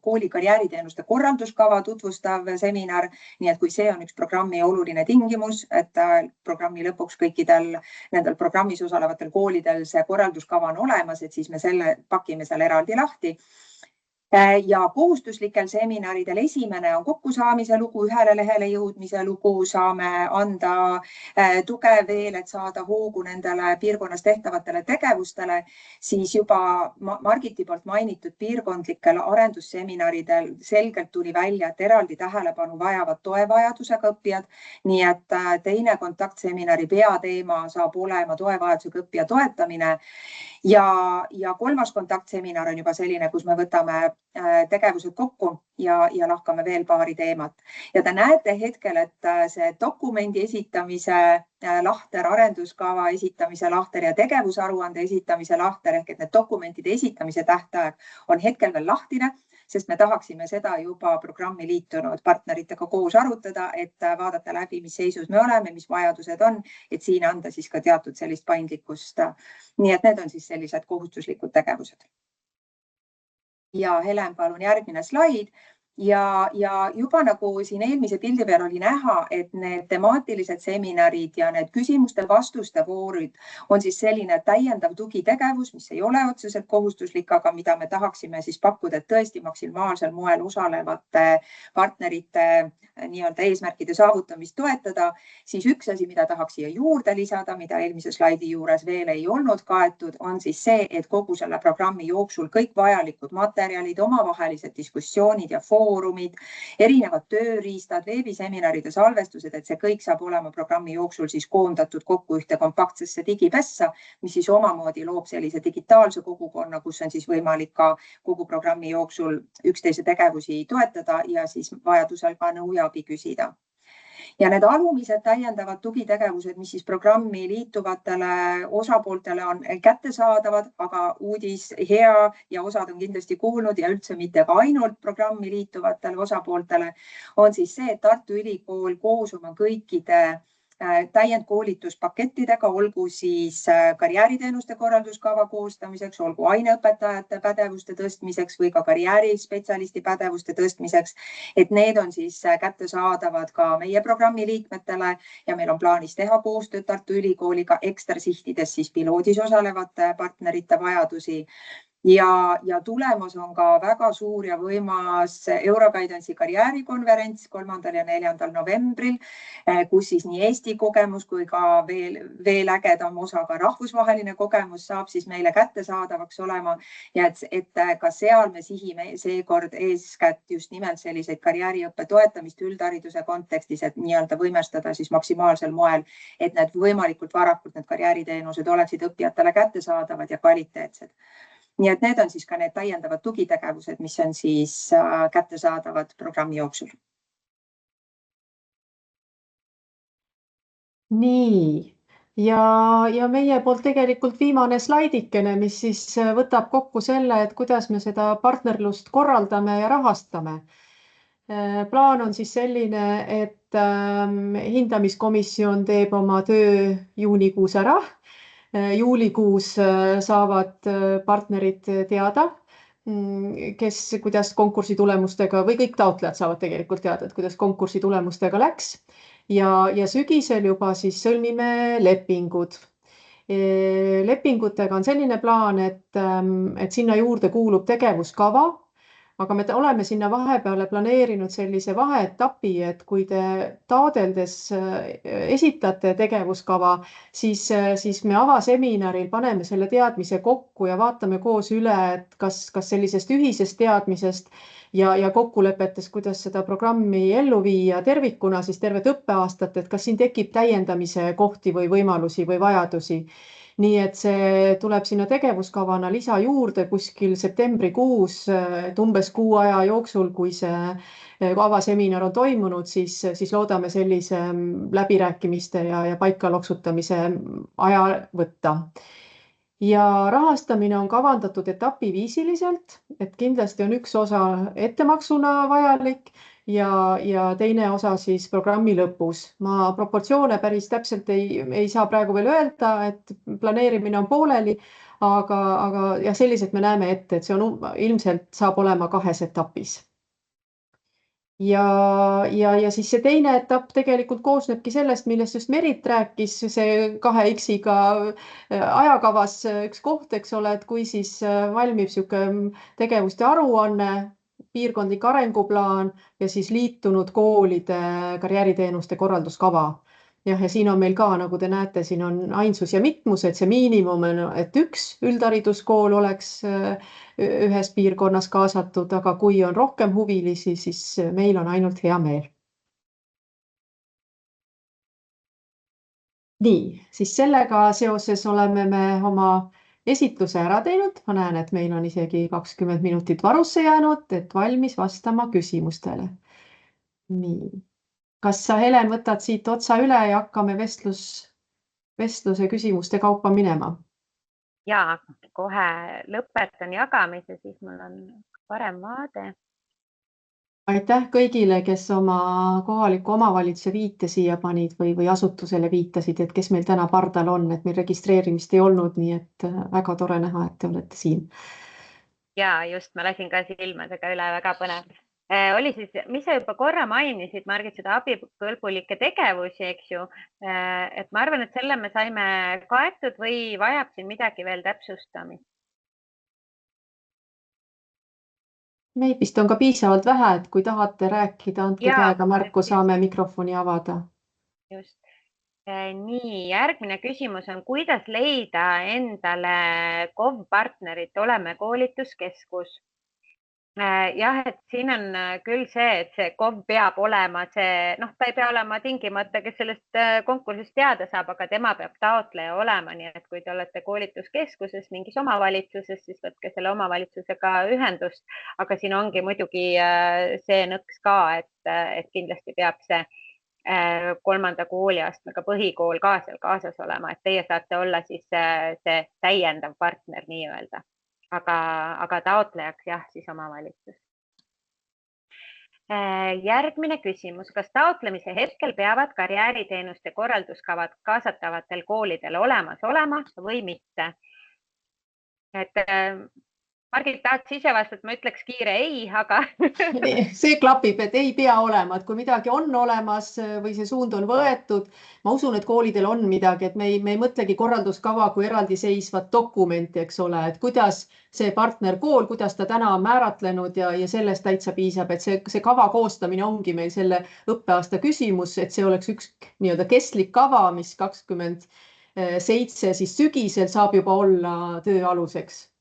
kooli karjääriteenuste korralduskava tutvustav seminar. Nii et kui see on üks programmi oluline tingimus, et programmi lõpuks kõikidel nendel programmis osalevatel koolidel see korralduskava on olemas, et siis me pakime selle eraldi lahti. Ja kohustuslikel seminaridel esimene on kokkusaamise lugu, ühele lehele jõudmise lugu, saame anda tuge veel, et saada hoogu nendele piirkonnas tehtavatele tegevustele, siis juba Margiti poolt mainitud piirkondlikel arendusseminaridel selgelt tuli välja, et eraldi tähelepanu vajavad toevajadusega õppijad, nii et teine kontaktseminari peateema saab olema toevajadusega õppija toetamine. Ja 3. kontaktseminar on juba selline, kus me võtame tegevused kokku ja lahkame veel paari teemat. Ja te näete hetkel, et see dokumendi esitamise lahter, arenduskava esitamise lahter ja tegevusaruande esitamise lahter ehk et need dokumentide esitamise tähtaeg on hetkel veel lahtine, sest me tahaksime seda juba programmi liitunud partneritega koos arutada, et vaadata läbi, mis seisus me oleme, mis vajadused on, et siin anda siis ka teatud sellist paindlikkust. Nii et need on siis sellised kohustuslikud tegevused. Ja Helen, palun järgmine slaid. Ja juba nagu siin eelmise pildi peal oli näha, et need temaatilised seminarid ja need küsimuste-vastuste voorud on siis selline täiendav tugitegevus, mis ei ole otseselt kohustuslik, aga mida me tahaksime siis pakkuda, et tõesti maksimaalsel moel osalevate partnerite nii-öelda eesmärkide saavutamist toetada. Siis üks asi, mida tahaks siia juurde lisada, mida eelmise slaidi juures veel ei olnud kaetud, on siis see, et kogu selle programmi jooksul kõik vajalikud materjalid, omavahelised diskussioonid ja foorumid, erinevad tööriistad, veebiseminaride salvestused, et see kõik saab olema programmi jooksul siis koondatud kokku ühte kompaktsesse digipässa, mis siis omamoodi loob sellise digitaalse kogukonna, kus on siis võimalik ka kogu programmi jooksul üksteise tegevusi toetada ja siis vajadusel ka nõu ja abi küsida. Ja need alumised täiendavad tugitegevused, mis siis programmi liituvatele osapooltele on kättesaadavad, aga uudis hea ja osad on kindlasti kuulnud ja üldse mitte ka ainult programmi liituvatele osapooltele, on siis see, et Tartu Ülikool koos oma kõikide täiendkoolituspakettidega, olgu siis karjääriteenuste korralduskava koostamiseks, olgu aineõpetajate pädevuste tõstmiseks või ka karjäärispetsialisti pädevuste tõstmiseks. Et need on siis kättesaadavad ka meie programmi liikmetele ja meil on plaanis teha koostööd Tartu Ülikooliga ekstra sihtides siis piloodis osalevate partnerite vajadusi. Ja tulemas on ka väga suur ja võimas Euroguidance'i karjäärikonverents 3. ja 4. novembril, kus siis nii Eesti kogemus kui ka veel ägedam osa ka rahvusvaheline kogemus saab siis meile kättesaadavaks olema. Ja et ka seal me sihime seekord eeskätt just nimelt selliseid karjääriõppe toetamist üldhariduse kontekstis, et nii-öelda võimestada siis maksimaalsel moel, et need võimalikult varakult need karjääriteenused oleksid õppijatele kättesaadavad ja kvaliteetsed. Nii et need on siis ka need täiendavad tugitegevused, mis on siis kättesaadavad programmi jooksul. Nii, ja meie poolt tegelikult viimane slaidikene, mis siis võtab kokku selle, et kuidas me seda partnerlust korraldame ja rahastame. Plaan on siis selline, et hindamiskomisjon teeb oma töö juunikuus ära. Juulikuus saavad partnerid teada, kuidas konkursi tulemustega või kõik taotlejad saavad tegelikult teada, et kuidas konkursi tulemustega läks ja sügisel juba siis sõlmime lepingud. Lepingutega on selline plaan, et sinna juurde kuulub tegevuskava, aga me oleme sinna vahepeale planeerinud sellise vaheetapi, et kui te taodeldes esitate tegevuskava, siis me avaseminaril paneme selle teadmise kokku ja vaatame koos üle, et kas sellisest ühisest teadmisest ja kokkulepetes, kuidas seda programmi ellu viia tervikuna, siis tervet õppeaastat, et kas siin tekib täiendamise kohti või võimalusi või vajadusi. Nii et see tuleb sinna tegevuskavana lisa juurde kuskil septembrikuus, umbes kuu aja jooksul, kui see avaseminar on toimunud, siis loodame sellise läbirääkimiste ja paika loksutamise aja võtta. Ja rahastamine on kavandatud etapiviisiliselt, et kindlasti on üks osa ettemaksuna vajalik ja teine osa siis programmi lõpus. Ma proportsioone päris täpselt ei saa praegu veel öelda, et planeerimine on pooleli, aga ja selliselt me näeme ette, et see on ilmselt saab olema 2 etapis. Ja siis see teine etapp tegelikult koosnebki sellest, millest just Merit rääkis, see 2X-iga ajakavas üks koht, eks ole, et kui siis valmib niisugune tegevuste aruanne, piirkondlik arenguplaan ja siis liitunud koolide karjääriteenuste korralduskava. Ja siin on meil ka, nagu te näete, siin on ainsus ja mitmus, et see miinimum on, et üks üldhariduskool oleks ühes piirkonnas kaasatud, aga kui on rohkem huvilisi, siis meil on ainult hea meel. Nii, siis sellega seoses oleme me oma esitluse ära teinud. Ma näen, et meil on isegi 20 minutit varusse jäänud, et valmis vastama küsimustele. Nii. Kas sa, Helen, võtad siit otsa üle ja hakkame vestluse küsimuste kaupa minema? Ja, kohe lõpetan jagamise, siis mul on parem vaade. Aitäh kõigile, kes oma kohaliku omavalitsuse viite siia panid või asutusele viitasid, et kes meil täna pardal on, et meil registreerimist ei olnud, nii et väga tore näha, et te olete siin. Ja just, ma lasin ka silmadega üle, väga põnev. Oli siis, mis sa juba korra mainisid, Margit, seda abikõlbulikke tegevusi, eks ju, et ma arvan, et selle me saime kaetud või vajab siin midagi veel täpsustamist? Meid vist on ka piisavalt vähe, et kui tahate rääkida, andke käega märku, saame mikrofoni avada. Just. Nii, järgmine küsimus on, kuidas leida endale KOV-partnerit, oleme koolituskeskus. Jah, et siin on küll see, et see KOV peab olema see, ta ei pea olema tingimata, kes sellest konkursist teada saab, aga tema peab taotleja olema, nii et kui te olete koolituskeskuses mingis omavalitsuses, siis võtke selle omavalitsusega ühendust, aga siin ongi muidugi see nõks ka, et kindlasti peab see 3. kooliastmega põhikool ka seal kaasas olema, et teie saate olla siis see täiendav partner nii-öelda. Aga taotlejaks jah, siis omavalitsus. Järgmine küsimus. Kas taotlemise hetkel peavad karjääriteenuste korralduskavad kaasatavatel koolidel olemas olema või mitte? Margit, tahad ise vastata, ma ütleks kiire ei, aga see klapib, et ei pea olema, et kui midagi on olemas või see suund on võetud, ma usun, et koolidel on midagi, et me ei mõtlegi korralduskava kui eraldiseisvat dokumenti, eks ole, et kuidas see partnerkool, kuidas ta täna on määratlenud ja sellest täitsa piisab, et see kava koostamine ongi meil selle õppeaasta küsimus, et see oleks üks nii-öelda kestlik kava, mis 27 siis sügisel saab juba olla töö aluseks.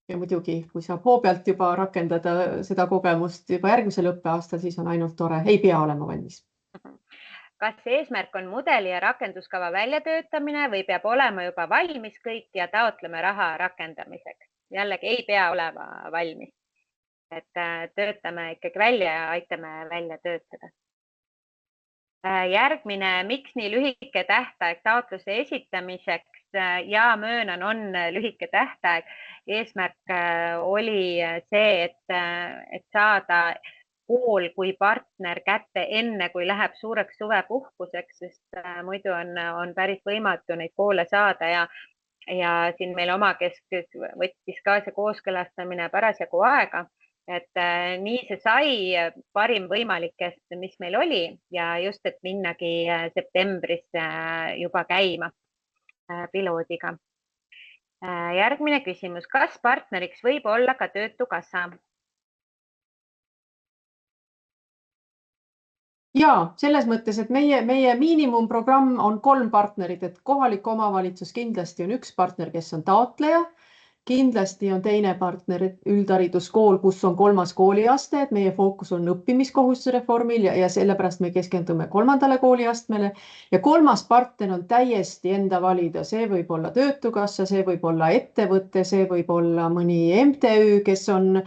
Ja muidugi, kui saab hoo pealt juba rakendada seda kogemust juba järgmisel õppeaastal, siis on ainult tore. Ei pea olema valmis. Kas eesmärk on mudeli ja rakenduskava väljatöötamine või peab olema juba valmis kõik ja taotleme raha rakendamiseks? Jällegi ei pea olema valmis. Et töötame ikkagi välja ja aitame välja töötada. Järgmine, miks nii lühike tähtaeg taotluse esitamiseks? Ja möönan, on lühike tähtaeg. Eesmärk oli see, et saada kool kui partner kätte enne, kui läheb suureks suvepuhkuseks, sest muidu on päris võimatu neid koole saada ja siin meil omakeskus võttis ka see kooskõlastamine parasjagu aega. Et nii see sai parim võimalikest, mis meil oli ja just, et minnagi septembris juba käima piloodiga. Järgmine küsimus. Kas partneriks võib olla ka Töötukassa? Ja selles mõttes, et meie miinimumprogramm on 3 partnerit, et kohalik omavalitsus kindlasti on üks partner, kes on taotleja. Kindlasti on teine partner üldhariduskool, kus on 3. kooliaste, et meie fookus on õppimiskohustuse reformil ja sellepärast me keskendume 3. kooliastmele. Ja 3. partner on täiesti enda valida. See võib olla Töötukassa, see võib olla ettevõte, see võib olla mõni MTÜ, kes on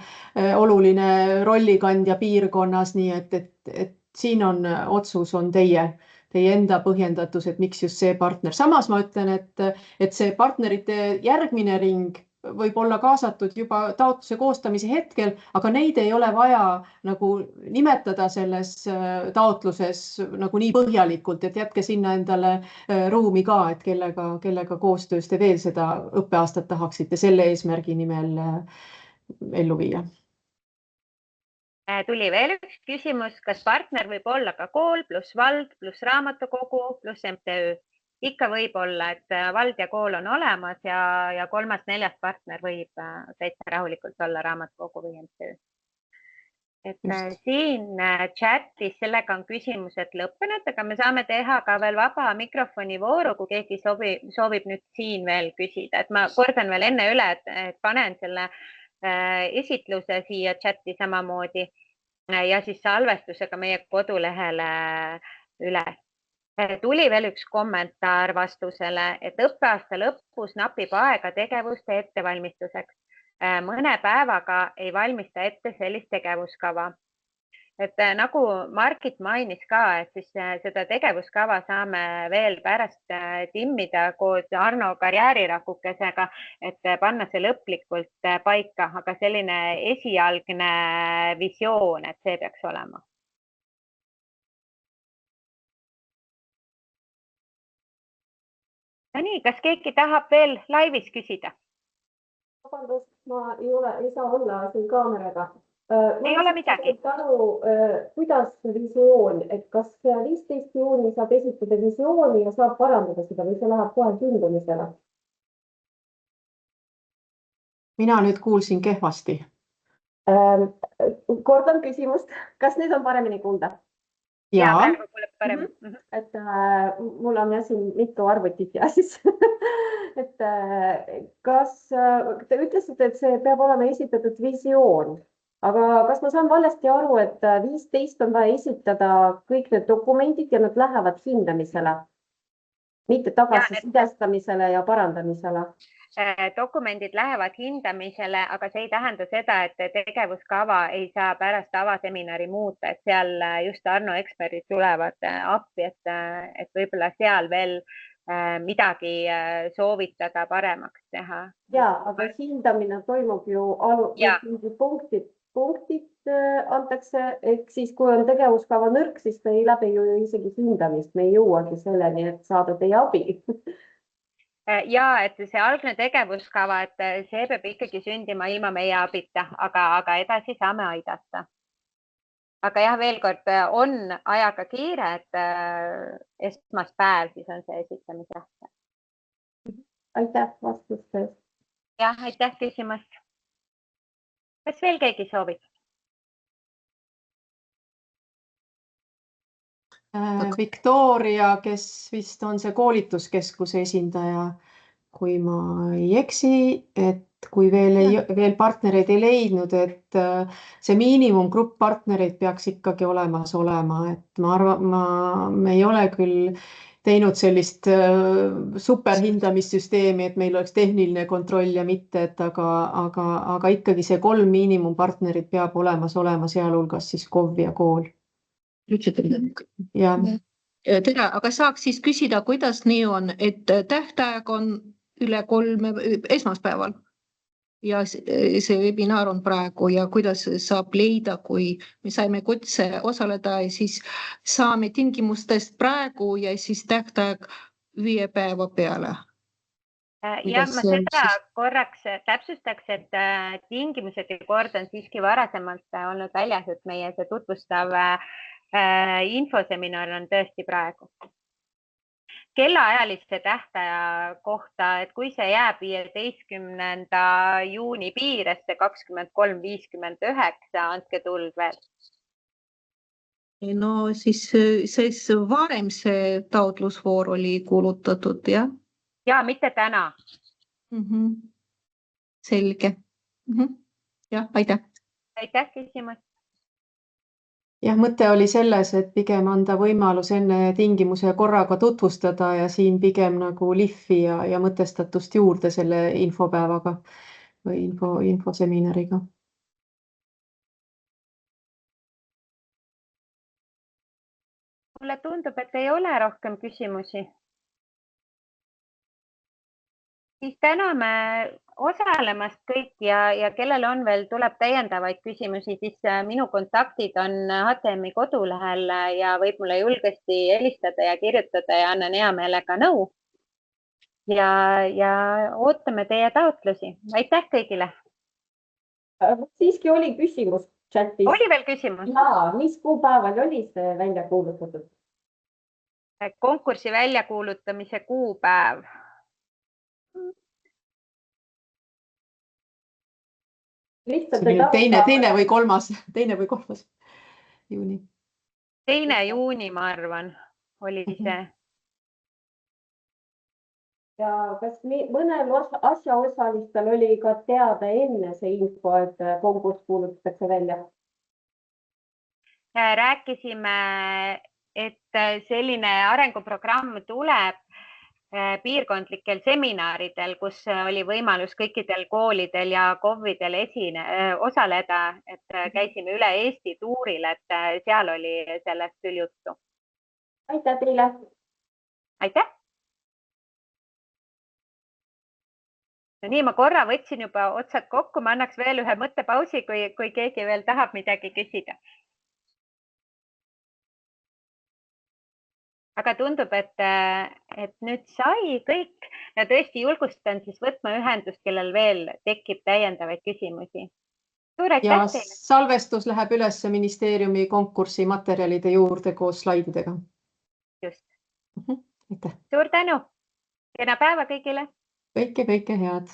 oluline rollikandja piirkonnas, nii et siin on otsus on teie enda põhjendatus, et miks just see partner. Samas ma ütlen, et see partnerite järgmine ring võib olla kaasatud juba taotluse koostamise hetkel, aga neid ei ole vaja nagu nimetada selles taotluses nagu nii põhjalikult, et jätke sinna endale ruumi ka, et kellega koostöös te veel seda õppeaastat tahaksite selle eesmärgi nimel ellu viia. Tuli veel üks küsimus, kas partner võib olla ka kool plus vald plus raamatukogu plus MTÜ? Ikka võib olla, et vald ja kool on olemas ja 3.-4. partner võib täitsa rahulikult olla raamatukogu või MTÜ. Et siin chatis sellega on küsimused lõppenud, aga me saame teha ka veel vaba mikrofoni vooru, kui keegi soovib nüüd siin veel küsida. Et ma kordan veel enne üle, et panen selle esitluse siia chati samamoodi ja siis salvestusega meie kodulehele üles. Tuli veel üks kommentaar vastusele, et õppeaasta lõpus napib aega tegevuste ettevalmistuseks. Mõne päevaga ei valmista ette sellist tegevuskava. Et nagu Margit mainis ka, et siis seda tegevuskava saame veel pärast timmida koos Arno karjäärirakukesega, et panna see lõplikult paika, aga selline esialgne visioon, et see peaks olema. Ja nii, kas keegi tahab veel laivis küsida? Vabandust, ma ei saa olla siin kaameraga. Ei ole midagi. Kuidas visioon, et kas 15. juuni saab esitada visiooni ja saab parandada seda või see läheb kohe hindumisele? Mina nüüd kuulsin kehvasti. Kordan küsimust. Kas nüüd on paremini kuulda? Ja, praegu kuuleb parem. Et mul on siin mitu arvutit ja siis, et kas te ütlesite, et see peab olema esitatud visioon, aga kas ma saan valesti aru, et 15 on vaja esitada kõik need dokumendid ja nad lähevad hindamisele, mitte tagasisidestamisele ja parandamisele? Dokumendid lähevad hindamisele, aga see ei tähenda seda, et tegevuskava ei saa pärast avaseminari muuta, et seal just Arno eksperdid tulevad appi, et võib-olla seal veel midagi soovitada paremaks teha. Ja, aga hindamine toimub ju punktid antakse, ehk siis kui on tegevuskava nõrk, siis me ei läbi ju isegi hindamist, me ei jõuagi selleni, et saada teie abi. Ja et see algne tegevuskava, et see peab ikkagi sündima ilma meie abita, aga edasi saame aidata. Aga jah, veel kord on ajaga kiire, et esmaspäev siis on see esitamise tähtaeg. Aitäh vastuste eest. Jah, aitäh küsimast. Kas veel keegi soovib? Victoria, kes vist on see koolituskeskuse esindaja, kui ma ei eksi, et kui veel partnereid ei leidnud, et see miinimumgrupp partnereid peaks ikkagi olemas olema, et ma arvan, me ei ole küll teinud sellist superhindamissüsteemi, et meil oleks tehniline kontroll ja mitte, et aga ikkagi see 3 miinimumpartnerit peab olemas olema, sealhulgas siis KOV ja kool. Ja. Tere, aga saaks siis küsida, kuidas nii on, et tähtaeg on üle 3 esmaspäeval ja see webinar on praegu ja kuidas saab leida, kui me saime kutse osaleda ja siis saame tingimustest praegu ja siis tähtaeg 5 päeva peale. Ja ma seda korraks täpsustaks, et tingimused ja kord on siiski varasemalt olnud väljas, et meie see tutvustav infoseminar on tõesti praegu. Kellaajaliste tähtaja kohta, et kui see jääb 15. juuni piiresse 23.59, andke tuld veel. No siis varem see taotlusvoor oli kuulutatud, jah? Ja mitte täna. Selge. Jah, aitäh. Aitäh küsimast. Jah, mõte oli selles, et pigem anda võimalus enne tingimuse korraga tutvustada ja siin pigem nagu lihvi ja mõtestatust juurde selle infopäevaga või infoseminariga. Mulle tundub, et ei ole rohkem küsimusi. Siis täname osalemast kõik ja kellel on veel tuleb täiendavaid küsimusi, siis minu kontaktid on HTM-i kodulehel ja võib mulle julgesti helistada ja kirjutada ja annan hea meelega nõu. Ja ootame teie taotlusi. Aitäh kõigile. Siiski oli küsimus chatis. Oli veel küsimus? Jaa, mis kuupäeval oli see välja kuulutatud? Konkursi väljakuulutamise kuupäev. Teine või kolmas juuni. 2. juuni, ma arvan, oli see. Ja kas mõnel asjaosalistel oli ka teada enne see info, et konkurss kuulutatakse välja? Rääkisime, et selline arenguprogramm tuleb piirkondlikel seminaridel, kus oli võimalus kõikidel koolidel ja KOV-idel osaleda, et käisime üle Eesti tuuril, et seal oli sellest küll juttu. Aitäh teile! Aitäh! Nii, ma korra võtsin juba otsad kokku, ma annaks veel ühe mõttepausi, kui keegi veel tahab midagi küsida. Aga tundub, et nüüd sai kõik ja tõesti julgustan siis võtma ühendust, kellel veel tekib täiendavaid küsimusi. Ja salvestus läheb üles ministeeriumi konkursi materjalide juurde koos slaididega. Just. Aitäh. Suur tänu. Kena päeva kõigile. Kõike head.